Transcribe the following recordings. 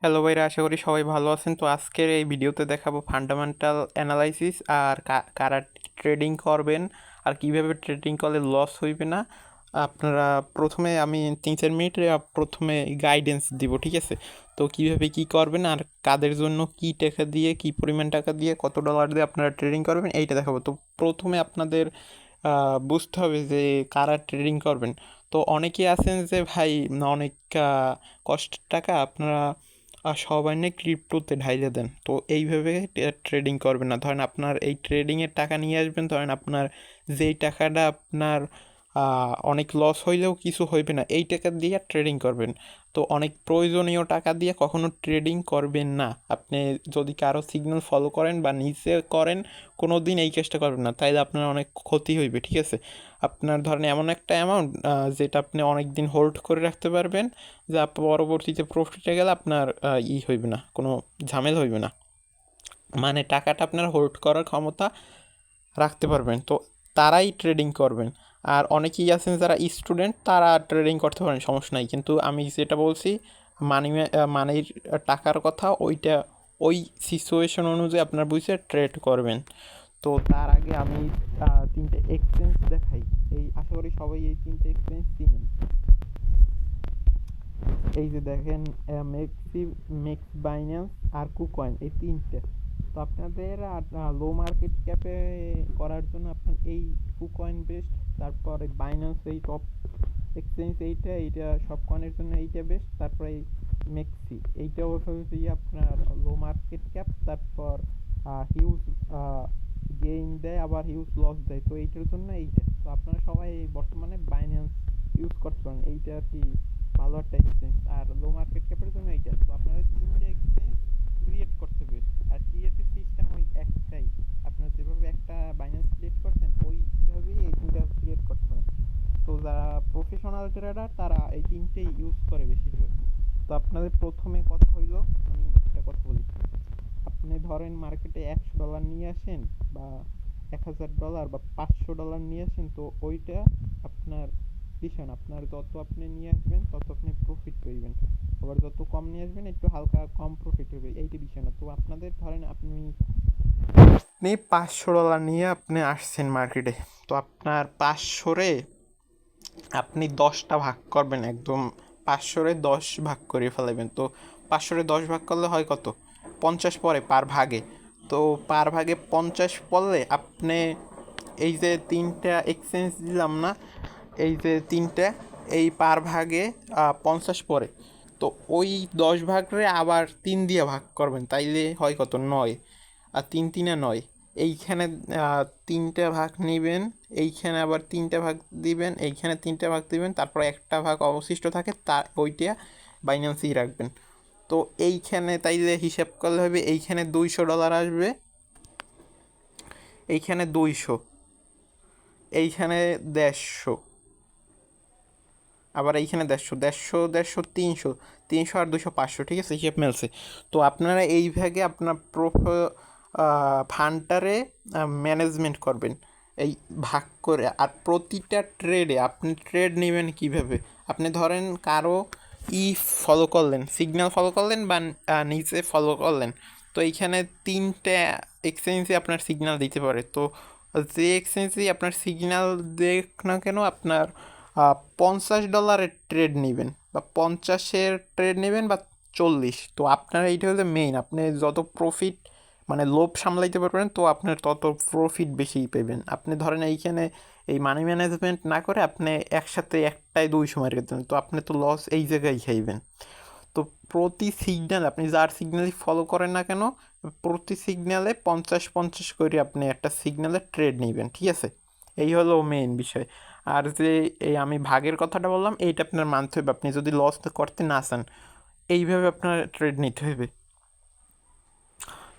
Hello ভাইরা, আশা করি সবাই ভালো আছেন। তো আজকের এই ভিডিওতে দেখাবো ফান্ডামেন্টাল অ্যানালাইসিস আর কারা ট্রেডিং করবেন আর কিভাবে ট্রেডিং করলে লস হইবে না। আপনারা প্রথমে আমি 3-4 মিনিট প্রথমে গাইডেন্স দিব, ঠিক আছে? তো কিভাবে কি করবেন আর কাদের জন্য কি টাকা দিয়ে, কি পরিমাণ টাকা দিয়ে, কত ডলার দিয়ে আপনারা ট্রেডিং করবেন এইটা দেখাবো। তো প্রথমে আপনাদের বুঝতে হবে যে কারা ট্রেডিং করবেন। তো অনেকেই আছেন যে ভাই অনেক কষ্টের টাকা আপনারা সবাই নিয়ে ক্রিপ্টোতে ঢাইলে দেন। তো এইভাবে ট্রেডিং করবেন না। ধরেন আপনার এই ট্রেডিংয়ের টাকা নিয়ে আসবেন, ধরেন আপনার যেই টাকাটা আপনার অনেক লস হইলেও কিছু হইবে না, এই টাকা দিয়ে ট্রেডিং করবেন। তো অনেক প্রয়োজনীয় টাকা দিয়ে কখনো ট্রেডিং করবেন না। আপনি যদি কারো সিগন্যাল ফলো করেন বা নিজে করেন, কোনো দিন এই কাজটা করবেন না, তাইলে আপনার অনেক ক্ষতি হইবে, ঠিক আছে? আপনার ধরেন এমন একটা অ্যামাউন্ট যেটা আপনি অনেক দিন হোল্ড করে রাখতে পারবেন, যা পরবর্তীতে প্রফিটে গেলে আপনার হইবে না, কোনো ঝামেলা হইবে না, মানে টাকাটা আপনার হোল্ড করার ক্ষমতা রাখতে পারবেন। তো তারাই ট্রেডিং করবেন। আর অনেকেই আছেন যারা স্টুডেন্ট, তারা ট্রেডিং করতে পারেন, সমস্যা নাই। কিন্তু আমি যেটা বলছি মানির টাকার কথা, ওইটা ওই সিচুয়েশন অনুযায়ী আপনার বুঝে ট্রেড করবেন। তো তার আগে আমি তিনটে এক্সচেঞ্জ দেখাই। এই আশা করি সবাই এই তিনটে এক্সচেঞ্জ চিনেন। এই যে দেখেন, মেক্স বাইন্যান্স আর কুকয়েন, এই তিনটে। তো আপনাদের লো মার্কেট ক্যাপে করার জন্য আপনার এই কুকয়েন বেস্ট, তারপরে বাইন্যান্স এই টপ এক্সচেঞ্জ, এইটা সব কয়েনের জন্য এইটা বেস্ট, তারপরে এই মেক্সি এইটা হচ্ছে আপনার লো মার্কেট ক্যাপ, তারপর হিউজ গেইন দেয় আবার হিউজ লস দেয়। তো এইটার জন্য এইটা, তো আপনারা সবাই বর্তমানে বাইন্যান্স ইউজ করতে পারেন, এইটা আর কি ভালো একটা এক্সচেঞ্জ। আর লো মার্কেট ক্যাপের জন্য এইটা। তো আপনাদের তিনটে এক্সচেঞ্জ ক্রিয়েট করতে হবে। আর ক্রিয়েটের সিস্টেম ওই একটাই, আপনারা যেভাবে একটা বাইন্যান্স ক্রিয়েট করছেন ওইভাবেই এই তিনটা ক্রিয়েট করতে পারেন। তো যারা প্রফেশনাল ট্রেডার তারা এই তিনটেই ইউজ করে বেশিরভাগ। তো আপনাদের প্রথমে কথা হইলো, আমি একটা কথা বলি। আপনি ধরেন মার্কেটে $100 নিয়ে আসেন, বা $1000 বা $500 নিয়ে আসেন, তো ওইটা আপনার বিষয় না। আপনার যত আপনি নিয়ে আসবেন তত আপনি প্রফিট পাইবেন, আবার যত কম নিয়ে আসবেন একটু হালকা কম প্রফিট হবে, এইটা বিষয় না। তো আপনাদের ধরেন আপনি $500 নিয়ে আপনি আসছেন মার্কেটে, তো আপনার 500-রে আপনি 10টা ভাগ করবেন, একদম 500-রে 10 ভাগ করে ফেলাবেন। তো 500-রে 10 ভাগ করলে হয় কত? 50 পড়ে পার ভাগে। তো পার ভাগে 50 পড়লে আপনি এই যে তিনটা এক্সচেঞ্জ দিলাম না, এই যে তিনটা, এই পার ভাগে 50 পড়ে। তো ওই 10 ভাগরে আবার 3 দিয়ে ভাগ করবেন, তাইলে হয় কত? 9। আর 3 3-এ 9। এইখানে তিনটে ভাগ নেবেন, এইখানে আবার তিনটে ভাগ দিবেন, এইখানে তিনটে ভাগ দিবেন, তারপর একটা ভাগ অবশিষ্ট থাকে, তার ওইটা বাইন্যান্সেই রাখবেন। তো এইখানে তাইলে হিসাব করলে হবে, এইখানে $200 আসবে, এইখানে 200, এইখানে 150, আবার এইখানে 150, 150, 150, 300, 300 আর 200, 500, ঠিক আছে? হিসেব মেলছে। তো আপনারা এই ভাগে আপনার ফান্ডটারে ম্যানেজমেন্ট করবেন এই ভাগ করে। আর প্রতিটা ট্রেডে আপনি ট্রেড নেবেন কিভাবে? আপনি ধরেন কারো ফলো করলেন, সিগন্যাল ফলো করলেন, বা নিচে ফলো করলেন। তো এইখানে তিনটে এক্সচেঞ্জে আপনার সিগন্যাল দিতে পারে। তো যে এক্সচেঞ্জেই আপনার সিগন্যাল দেখ না কেন, আপনার $50 ট্রেড নেবেন, বা 50-এর ট্রেড নেবেন, বা 40। তো আপনার এইটা হলো মেইন, আপনি যত প্রফিট মানে লোভ সামলাইতে পারবেন, তো আপনার তত প্রফিট বেশিই পাবেন। আপনি ধরেন এইখানে এই মানি ম্যানেজমেন্ট না করে আপনি একসাথে একটাই 200 মার্কে দেবেন, তো আপনি তো লস এই জায়গায় খাইবেন। তো প্রতি সিগন্যাল আপনি যার সিগন্যালই ফলো করেন না কেন, প্রতি সিগন্যালে 50-50 করে আপনি একটা সিগন্যালে ট্রেড নেবেন, ঠিক আছে? এই হলো মেইন বিষয়। আর যে এই আমি ভাগের কথাটা বললাম, এইটা আপনার মানতে হবে। আপনি যদি লস করতে না চান, এইভাবে আপনার ট্রেড নিতে হবে।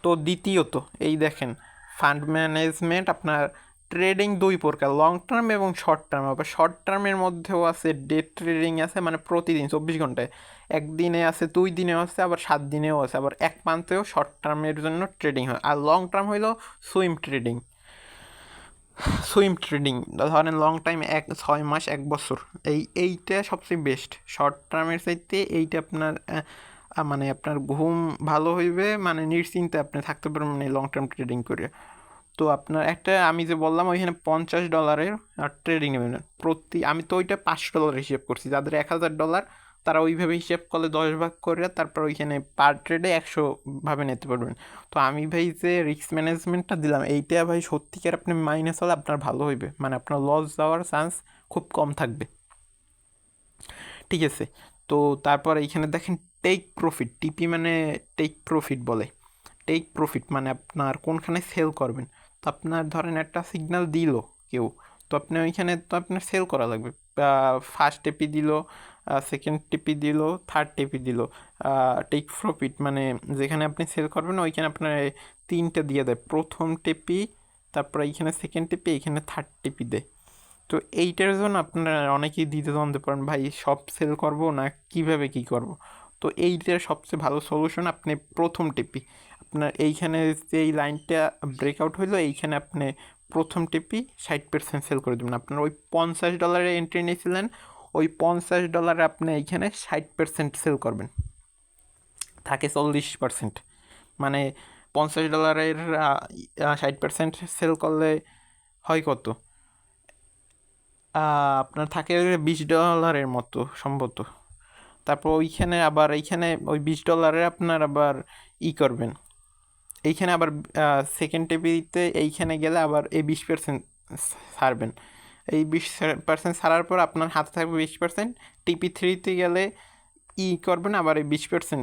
তো দ্বিতীয়ত, এই দেখেন, ফান্ড ম্যানেজমেন্ট আপনার ট্রেডিং দুই প্রকার, লং টার্ম এবং শর্ট টার্ম। আবার শর্ট টার্মের মধ্যেও আছে ডে ট্রেডিং আছে, মানে প্রতিদিন 24 ঘন্টায়, একদিনে আছে, 2 দিনেও আছে, আবার 7 দিনেও আছে, আবার এক মান্থেও শর্ট টার্মের জন্য ট্রেডিং হয়। আর লং টার্ম হইল সুইম ট্রেডিং, ধরেন লং টাইম 6 মাস 1 বছর, এইটা সবচেয়ে বেস্ট। শর্ট টার্মের চাইতে এইটা আপনার মানে আপনার ঘুম ভালো হইবে, মানে নিশ্চিন্তে আপনি থাকতে পারবেন মানে লং টার্ম ট্রেডিং করে। তো আপনার একটা আমি যে বললাম ওইখানে $50 ট্রেডিং নেবেন প্রতি, আমি তো ওইটা $500 হিসেব করছি, যাদের $1000 তারা ওইভাবে হিসেব করলে 10 ভাগ করে তারপর ওইখানে পার ট্রেডে 100 ভাবে নিতে পারবেন। তো আমি ভাই যে রিস্ক ম্যানেজমেন্টটা দিলাম এইটা ভাই সত্যিকার আপনি মাইনাস হলে আপনার ভালো হইবে, মানে আপনার লস যাওয়ার চান্স খুব কম থাকবে, ঠিক আছে। তো তারপর এইখানে দেখেন টেক প্রফিট, টিপি মানে টেক প্রফিট বলে। টেক প্রফিট মানে আপনার কোনখানে সেল করবেন। তো আপনার ধরেন একটা সিগন্যাল দিল কেউ, তো আপনি ওইখানে তো আপনার সেল করা লাগবে। ফার্স্ট টিপি দিল, সেকেন্ড টিপি দিল, থার্ড টিপি দিল। টেক প্রফিট মানে যেখানে আপনি সেল করবেন ওইখানে আপনার 3টে দিয়ে দেয়, প্রথম টিপি, তারপর এইখানে সেকেন্ড টিপি, এইখানে থার্ড টিপি দেয়। তো এইটার জন্য আপনারা অনেকেই দিতে জানতে পারেন ভাই সব সেল করব না কিভাবে কি করব। তো এইটার সবচেয়ে ভালো সলিউশন আপনি প্রথম টিপি, আপনার এইখানে যে এই লাইনটা ব্রেকআউট হইলো এইখানে আপনি প্রথম টিপি 60% সেল করে দেবেন। আপনার ওই $50 এন্ট্রি নিয়েছিলেন, ওই $50 আপনি এইখানে 60% সেল করবেন, থাকে 40%। মানে $50 60% সেল করলে হয় কত, আপনার থাকে $20 মতো সম্ভবত। তারপর ওইখানে আবার এইখানে ওই $20 আপনার আবার করবেন, এইখানে আবার সেকেন্ড টেবিলতে এইখানে গেলে আবার এই 20% ছাড়বেন। এই 20% ছাড়ার পর আপনার হাতে থাকবে 20%। TP3-তে গেলে করবেন আবার এই 20%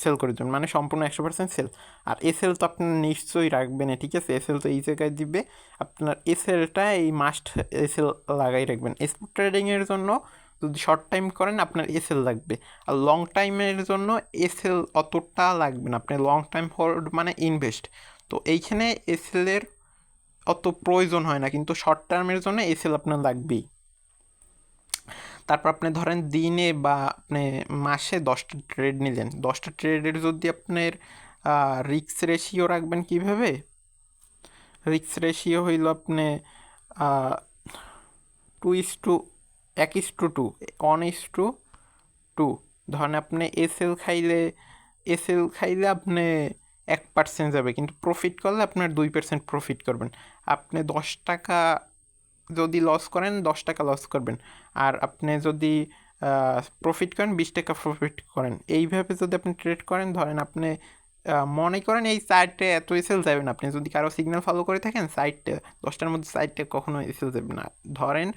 সেল করে দেবেন, মানে সম্পূর্ণ 100% সেল। আর এসএল তো আপনার নিশ্চয়ই রাখবেন, ঠিক আছে, এসএল তো এই জায়গায় দিবে। আপনার এসএলটা এই মাস্ট এসএল লাগাই রাখবেন। স্পট ট্রেডিংয়ের জন্য যদি শর্ট টাইম করেন আপনার এসএল লাগবে, আর লং টাইমের জন্য এসএল অতটা লাগবে না। আপনি লং টাইম হোল্ড মানে ইনভেস্ট, তো এইখানে এসএলের অত প্রয়োজন হয় না, কিন্তু শর্ট টার্মের জন্য এসএল আপনার লাগবেই। তারপর আপনি ধরেন দিনে বা আপনি মাসে 10টা ট্রেড নিলেন, 10টা ট্রেডের যদি আপনার রিস্ক রেশিও রাখবেন কিভাবে, রিস্ক রেশিও হইল আপনি 2:1:2, 1:2, ধরেন আপনি এসএল খাইলে আপনি 1% যাবে, কিন্তু প্রফিট করলে আপনার 2% প্রফিট করবেন। আপনি 10 টাকা যদি লস করেন 10 টাকা লস করবেন, আর আপনি যদি প্রফিট করেন 20 টাকা প্রফিট করেন। এইভাবে যদি আপনি ট্রেড করেন, ধরেন আপনি মনে করেন এই সাইডে এত এসেল যাবে না, আপনি যদি কারো সিগন্যাল ফলো করে থাকেন সাইডটা 10টার মধ্যে সাইডটা কখনো এসেল যাবে না। ধরেন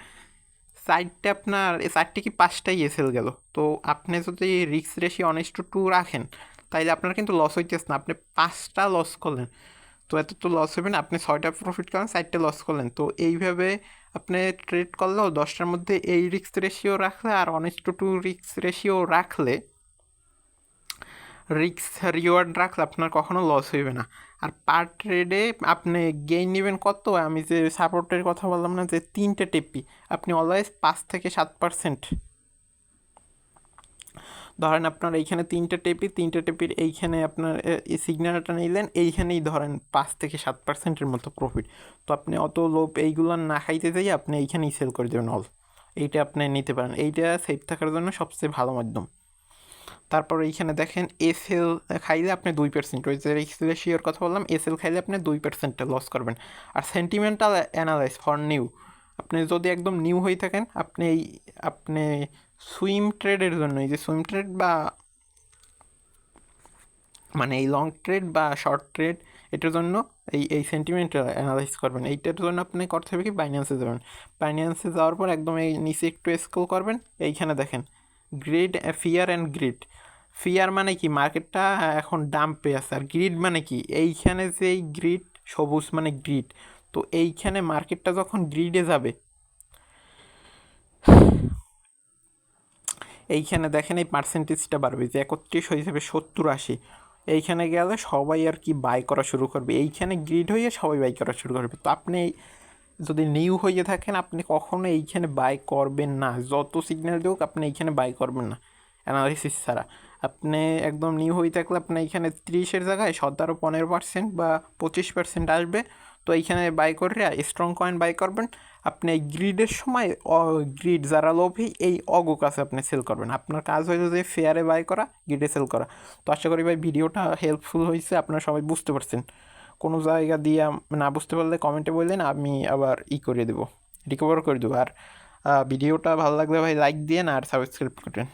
সাইডটা আপনার সাইডটা কি 5টাই এসেল গেল, তো আপনি যদি রিস্ক রেশিও 1:2 রাখেন তাইলে আপনার কিন্তু লস হইতেছে না, আপনি 5টা লস করলেন, তো এত তো লস হবে না। আপনি 6টা প্রফিট করলেন, 4টে লস করলেন। তো এইভাবে আপনি ট্রেড করলেও 10টার মধ্যে এই রিস্ক রেশিও রাখলে আর 1:2 রিস্ক রেশিও রাখলে, রিস্ক রিওয়ার্ড রাখলে আপনার কখনো লস হইবে না। আর পার ট্রেডে আপনি গেইন নেবেন কত, আমি যে সাপোর্টের কথা বললাম না যে 3টে টেপি, আপনি অলওয়েজ 5 থেকে 7%। ধরেন আপনার এইখানে 3টে টেপির এইখানে আপনার এই সিগন্যালটা নিলেন, এইখানেই ধরেন 5 থেকে 7%-এর মতো প্রফিট। তো আপনি অত লোভ এইগুলো না খাইতে যাই আপনি এইখানেই সেল করে দেবেন অল, এইটা আপনি নিতে পারেন, এইটা সেফ থাকার জন্য সবচেয়ে ভালো মাধ্যম। তারপর এইখানে দেখেন এসএল খাইলে আপনি 2%, ওই যে রিস্ক রেশিওর কথা বললাম, এসএল খাইলে আপনি 2% লস করবেন। আর সেন্টিমেন্টাল অ্যানালাইস ফর নিউ, আপনি যদি একদম নিউ হয়ে থাকেন আপনি সুইম ট্রেডের জন্য, এই যে সুইম ট্রেড বা মানে এই লং ট্রেড বা শর্ট ট্রেড, এটার জন্য এই সেন্টিমেন্টাল অ্যানালাইস করবেন। এইটার জন্য আপনি করতে হবে কি বাইন্যান্সে যাবেন, বাইন্যান্সে যাওয়ার পর একদম এই নিচে একটু স্ক্রল করবেন, এইখানে দেখেন grid, fear and greed. Fear মানে কি মার্কেটটা এখন ডাম্পে আছে, আর গ্রিড মানে কি এইখানে যে এই গ্রিড সবুজ মানে গ্রিড, তো এইখানে মার্কেটটা যখন গ্রিডে যাবে এইখানে দেখেন এই পার্সেন্টেজটা বাড়বে, যে 31 হয়ে যাবে 70-80, এইখানে গেলে সবাই আর কি বাই করা শুরু করবে, এইখানে গ্রিড হয়ে সবাই বাই করা শুরু করবে। তো আপনি যদি নিউ হয়ে থাকেন আপনি কখনো এইখানে বাই করবেন না, যত সিগন্যাল দেওক আপনি এইখানে বাই করবেন না অ্যানালিসিস ছাড়া। আপনি একদম নিউ হয়ে থাকলে আপনি এইখানে 30-এর জায়গায় 17-15% বা 25% আসবে, তো এইখানে বাই করে স্ট্রং কয়েন বাই করবেন। আপনি এই গ্রিডের সময় গ্রিড যারা লোভী এই অগো কাছে আপনি সেল করবেন। আপনার কাজ হয়েছে যে ফেয়ারে বাই করা, গ্রিডে সেল করা। তো আশা করি ভাই ভিডিওটা হেল্পফুল হয়েছে, আপনারা সবাই বুঝতে পারছেন। কোনো জায়গা দিয়ে না বুঝতে পারলে কমেন্টে বললেন, আমি আবার করে দেবো, রিকভার করে দেবো। আর ভিডিওটা ভালো লাগলে ভাই লাইক দিয়েন আর সাবস্ক্রাইব করেন।